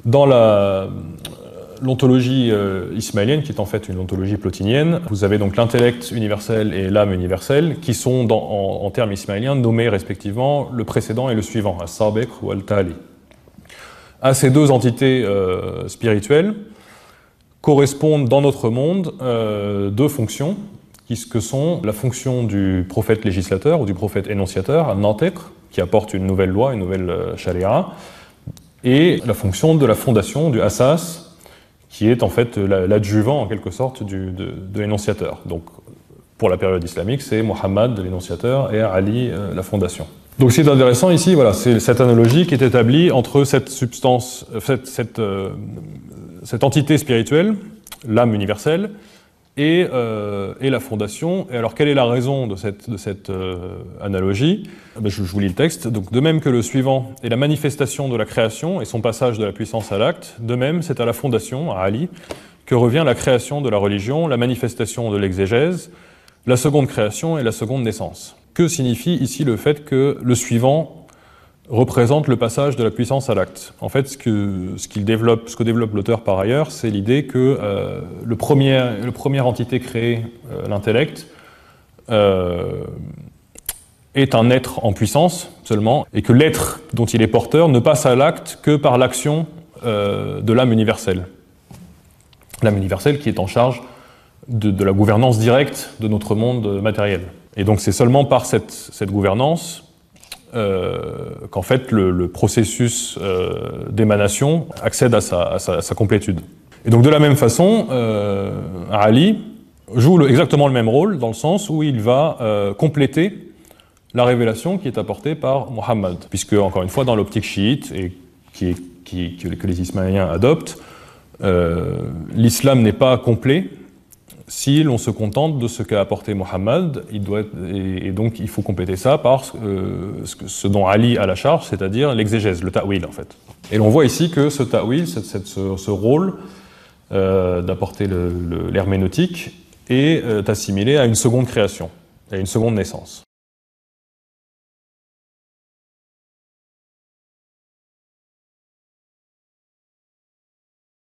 Dans l'ontologie ismaélienne, qui est en fait une ontologie plotinienne, vous avez donc l'intellect universel et l'âme universelle, qui sont en termes ismaéliens nommés respectivement le précédent et le suivant, as-sabiq ou al-tali. À ces deux entités spirituelles correspondent dans notre monde deux fonctions, que sont la fonction du prophète législateur ou du prophète énonciateur, al-natiq, qui apporte une nouvelle loi, une nouvelle sharia, et la fonction de la fondation, du asas, qui est en fait l'adjuvant en quelque sorte de l'énonciateur. Donc pour la période islamique, c'est Mohammed l'énonciateur et Ali la fondation. Donc ce qui est intéressant ici, voilà, c'est cette analogie qui est établie entre cette substance, cette entité spirituelle, l'âme universelle, et la fondation. Et alors, quelle est la raison de cette analogie? Je vous lis le texte. Donc, de même que le suivant est la manifestation de la création et son passage de la puissance à l'acte, de même, c'est à la fondation, à Ali, que revient la création de la religion, la manifestation de l'exégèse, la seconde création et la seconde naissance. Que signifie ici le fait que le suivant représente le passage de la puissance à l'acte? En fait, ce que développe l'auteur par ailleurs, c'est l'idée que le première entité créée, l'intellect, est un être en puissance seulement, et que l'être dont il est porteur ne passe à l'acte que par l'action de l'âme universelle. L'âme universelle qui est en charge de la gouvernance directe de notre monde matériel. Et donc c'est seulement par cette gouvernance qu'en fait le processus d'émanation accède à sa complétude. Et donc de la même façon, Ali joue exactement le même rôle dans le sens où il va compléter la révélation qui est apportée par Mohammed, puisque encore une fois dans l'optique chiite et que les Ismaéliens adoptent, l'islam n'est pas complet si l'on se contente de ce qu'a apporté Mohammed, et donc il faut compléter ça par ce dont Ali a la charge, c'est-à-dire l'exégèse, le ta'wil en fait. Et l'on voit ici que ce ta'wil, ce rôle d'apporter l'herméneutique, est assimilé à une seconde création, à une seconde naissance.